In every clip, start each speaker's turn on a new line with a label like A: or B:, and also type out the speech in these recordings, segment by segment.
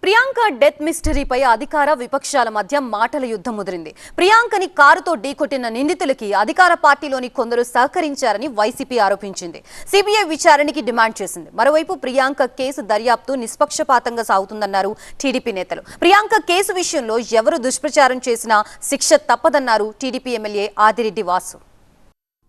A: Priyanka death మిస్టరీపై అధికార విపక్షాల మధ్య మాటల యుద్ధం ముదిరింది. ప్రియాంకని కారుతో ఢీకొట్టిన నిందితులకి అధికార పార్టీలోని కొందరు సహకరించారని వైసీపీ ఆరోపించింది. సిబిఐ విచారణకి డిమాండ్ చేసింది. మరోవైపు ప్రియాంక కేసు దర్యాప్తు నిష్పక్షపాతంగా సాగుతుందన్నారు టీడీపీ నేతలు. ప్రియాంక కేసు విషయంలో ఎవరు దుష్ప్రచారం చేసినా శిక్ష తప్పదన్నారు టీడీపీ ఎమ్మెల్యే ఆదిరెడ్డి వాసు.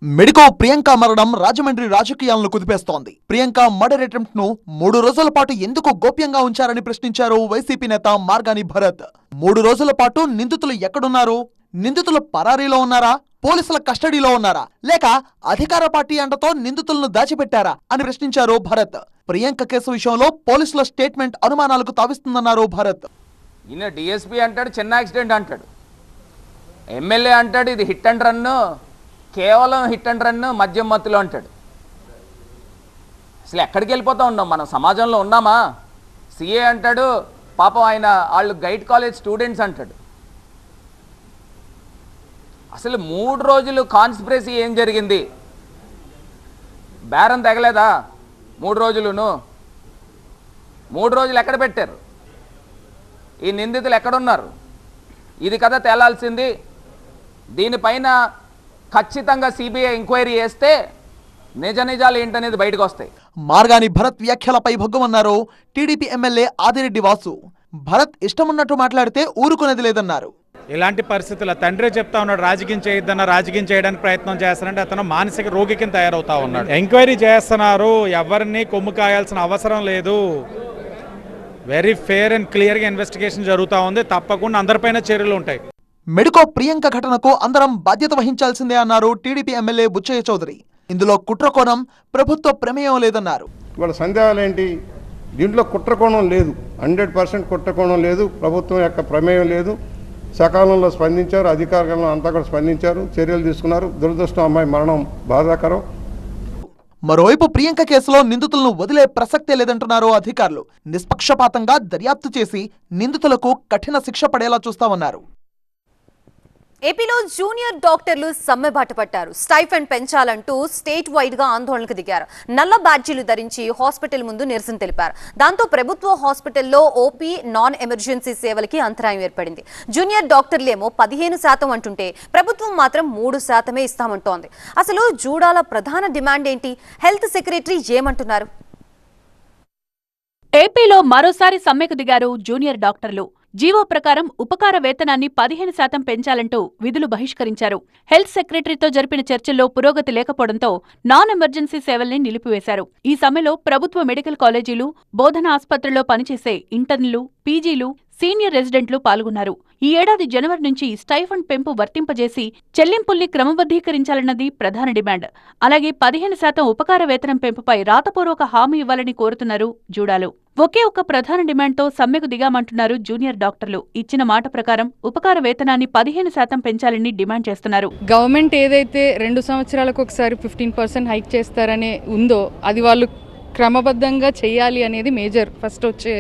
B: మెడికో ప్రియాంక మరణం రాజమండ్రి రాజకీయాలను కుదిపేస్తోంది. ప్రియాంక మర్డర్ అటెంప్ట్ ను 3 రోజుల పాటు ఎందుకు గోప్యంగా ఉంచారని ప్రశ్నించారు వైసీపీ నేత మార్గాని భరత్. 3 రోజుల పాటు నిందితులు ఎక్కడున్నారు? నిందితులు పరారీలో ఉన్నారా? పోలీసుల కస్టడీలో ఉన్నారా? లేక అధికార పార్టీ అండతో నిందితులను దాచిపెట్టారా అని ప్రశ్నించారు భరత్. ప్రియాంక కేసు విషయంలో పోలీసుల స్టేట్మెంట్ అనుమానాలకు తావిస్తుందన్నారు భరత్.
C: ఈయన డిఎస్పీ అంటాడు, చిన్న యాక్సిడెంట్ అంటాడు. ఎమ్మెల్యే అంటాడు ఇది హిట్ అండ్ రన్, కేవలం హిట్ అండ్ రన్, మద్యం మత్తులో అంటాడు. అసలు ఎక్కడికి వెళ్ళిపోతా ఉన్నాం? మనం సమాజంలో ఉన్నామా? సిఏ అంటాడు, పాపం ఆయన వాళ్ళు గైడ్ కాలేజ్ స్టూడెంట్స్ అంటాడు. అసలు 3 రోజులు కాన్స్పిరసీ ఏం జరిగింది? బేరం తగలేదా 3 రోజులును? 3 రోజులు ఎక్కడ పెట్టారు? ఈ నిందితులు ఎక్కడున్నారు? ఇది కదా తేలాల్సింది. దీనిపైన ఖచ్చితంగా సిబిఐ ఎంక్వైరీ చేస్తే నిజాలు ఏంటనేది బయటకు వస్తాయి.
B: మార్గాని భరత్ వ్యాఖ్యలపై భగ్గుమన్నారు టీడీపీ ఎమ్మెల్యే ఆదిరెడ్డి వాసు. భరత్ ఇష్టమున్నట్టు మాట్లాడితే ఊరుకునేది లేదన్నారు.
D: ఇలాంటి పరిస్థితుల తండ్రి చెప్తా ఉన్నాడు, రాజకీయం చేయొద్దన్న, రాజకీయం చేయడానికి ప్రయత్నం చేస్తానంటే అతను మానసిక రోగి కింద తయారవుతా ఉన్నాడు. ఎంక్వైరీ చేస్తున్నారు, ఎవరిని కొమ్ము కాయాల్సిన అవసరం లేదు. వెరీ ఫేర్ అండ్ క్లియర్గా ఇన్వెస్టిగేషన్ జరుగుతూ ఉంది. తప్పకుండా అందరిపైన చర్యలు ఉంటాయి.
B: మెడికో ప్రియాంక ఘటనకు అందరం బాధ్యత వహించాల్సిందే అన్నారు టీడీపీ ఎమ్మెల్యే బుచ్చయ్య చౌదరి. ఇందులో కుట్రకోణం, ప్రభుత్వ ప్రమేయం లేదన్నారు.
E: వాళ్ళ సందేహాలు ఏంటి? దీంట్లో కుట్రకోణం లేదు, 100% కుట్రకోణం లేదు, ప్రభుత్వం యొక్క ప్రమేయం లేదు. సకాలంలో స్పందించారు, అధికారులు అంతా కూడా స్పందించారు, చర్యలు తీసుకున్నారు. దురదృష్టం, అమ్మాయి మరణం బాధాకరం.
B: మరోవైపు ప్రియాంక కేసులో నిందితులను వదిలే ప్రసక్తే లేదంటున్నారు అధికారులు. నిష్పక్షపాతంగా దర్యాప్తు చేసి నిందితులకు కఠిన శిక్ష పడేలా చూస్తామన్నారు.
A: ఏపీలో జూనియర్ డాక్టర్లు సమ్మెబాట పట్టారు. స్టైఫండ్ పెంచాలంటూ స్టేట్ వైడ్ గా ఆందోళనకు దిగారు. నల్ల బ్యాడ్జీలు ధరించి హాస్పిటల్ ముందు నిరసన తెలిపారు. దాంతో ప్రభుత్వ హాస్పిటల్లో ఓపీ, నాన్ ఎమర్జెన్సీ సేవలకి అంతరాయం ఏర్పడింది. జూనియర్ డాక్టర్లేమో 15% అంటుంటే ప్రభుత్వం మాత్రం 3% ఇస్తామంటోంది. అసలు జూడాల ప్రధాన డిమాండ్ ఏంటి? హెల్త్ సెక్రటరీ ఏమంటున్నారు?
F: ఏపీలో మరోసారి సమ్మెకు దిగారు జూనియర్ డాక్టర్లు. జీవో ప్రకారం ఉపకార వేతనాన్ని 15% పెంచాలంటూ విధులు బహిష్కరించారు. హెల్త్ సెక్రటరీతో జరిపిన చర్చల్లో పురోగతి లేకపోవడంతో నాన్ ఎమర్జెన్సీ సేవల్ని నిలిపివేశారు. ఈ సమ్మెలో ప్రభుత్వ మెడికల్ కాలేజీలు, బోధనా ఆస్పత్రుల్లో పనిచేసే ఇంటర్న్లు, పీజీలు, సీనియర్ రెసిడెంట్లు పాల్గొన్నారు. ఈ ఏడాది జనవరి నుంచి స్టైఫండ్ పెంపు వర్తింపజేసి చెల్లింపుల్ని క్రమబద్ధీకరించాలన్నది ప్రధాన డిమాండ్. అలాగే 15% ఉపకార వేతనం పెంపుపై రాతపూర్వక హామీ ఇవ్వాలని కోరుతున్నారు జూడాలు. ఒకే ఒక్క ప్రధాన డిమాండ్తో సమ్మెకు దిగామంటున్నారు జూనియర్ డాక్టర్లు. ఇచ్చిన మాట ప్రకారం ఉపకార వేతనాన్ని 15% పెంచాలని డిమాండ్ చేస్తున్నారు.
G: గవర్నమెంట్ ఏదైతే 2 సంవత్సరాలకు ఒకసారి 15% హైక్ చేస్తారనే ఉందో అది వాళ్ళు క్రమబద్ధంగా చేయాలి అనేది మేజర్ ఫస్ట్ వచ్చే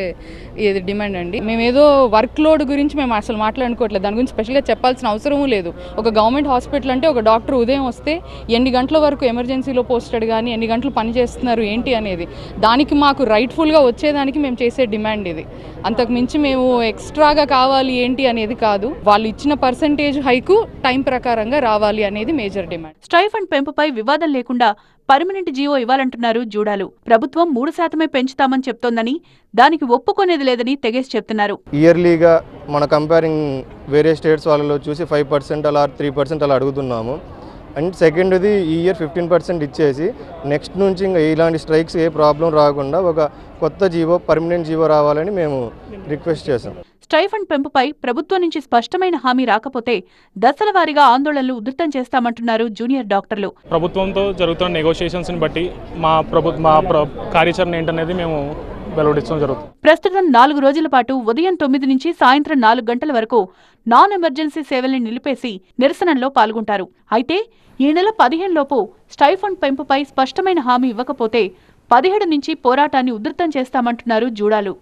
G: ఇది డిమాండ్ అండి. మేమేదో వర్క్ లోడ్ గురించి మేము అసలు మాట్లాడుకోవట్లేదు, దాని గురించి స్పెషల్గా చెప్పాల్సిన అవసరమూ లేదు. ఒక గవర్నమెంట్ హాస్పిటల్ అంటే ఒక డాక్టర్ ఉదయం వస్తే ఎన్ని గంటల వరకు ఎమర్జెన్సీలో పోస్టెడ్ కానీ ఎన్ని గంటలు పని చేస్తున్నారు ఏంటి అనేది దానికి మాకు రైట్ఫుల్గా వచ్చేదానికి మేము చేసే డిమాండ్ ఇది. అంతకు మించి మేము ఎక్స్ట్రాగా కావాలి ఏంటి అనేది కాదు. వాళ్ళు ఇచ్చిన పర్సంటేజ్ హైకు టైం ప్రకారంగా రావాలి అనేది మేజర్ డిమాండ్.
F: స్టైఫండ్ పెంపుపై వివాదం లేకుండా పర్మనెంట్ జీవో ఇవ్వాలంటున్నారు జూడాలు. ప్రభుత్వం 3% పెంచుతామని చెప్తోందని, దానికి ఒప్పుకునేది లేదని తెగేసి చెప్తున్నారు.
H: ఇయర్లీగా మన కంపేరింగ్ వేరే స్టేట్స్ వాళ్ళలో చూసి 5% అలా 3% అలా అడుగుతున్నాము. అండ్ సెకండ్ది ఈ ఇయర్ 15% ఇచ్చేసి నెక్స్ట్ నుంచి ఇంకా ఇలాంటి స్ట్రైక్స్ ఏ ప్రాబ్లం రాకుండా ఒక కొత్త జీవో, పర్మనెంట్ జీవో రావాలని మేము రిక్వెస్ట్ చేశాం.
F: స్టైఫండ్ పెంపుపై ప్రభుత్వం నుంచి స్పష్టమైన హామీ రాకపోతే దశల వారీగా ఆందోళనలు ఉధృతం చేస్తామంటున్నారు జూనియర్ డాక్టర్లు.
I: ప్రభుత్వంతో జరుగుతున్న నెగోషియేషన్స్ని బట్టి మా కార్యాచరణ ఏంటనేది మేము వెల్లడించడం జరుగుతుంది.
F: ప్రస్తుతం 4 రోజుల పాటు ఉదయం 9 నుంచి సాయంత్రం 4 గంటల వరకు నాన్ ఎమర్జెన్సీ సేవల్ని నిలిపేసి నిరసనల్లో పాల్గొంటారు. అయితే ఈ నెల 15 లోపు స్టైఫండ్ పెంపుపై స్పష్టమైన హామీ ఇవ్వకపోతే 17 నుంచి పోరాటాన్ని ఉధృతం చేస్తామంటున్నారు జూడాలు.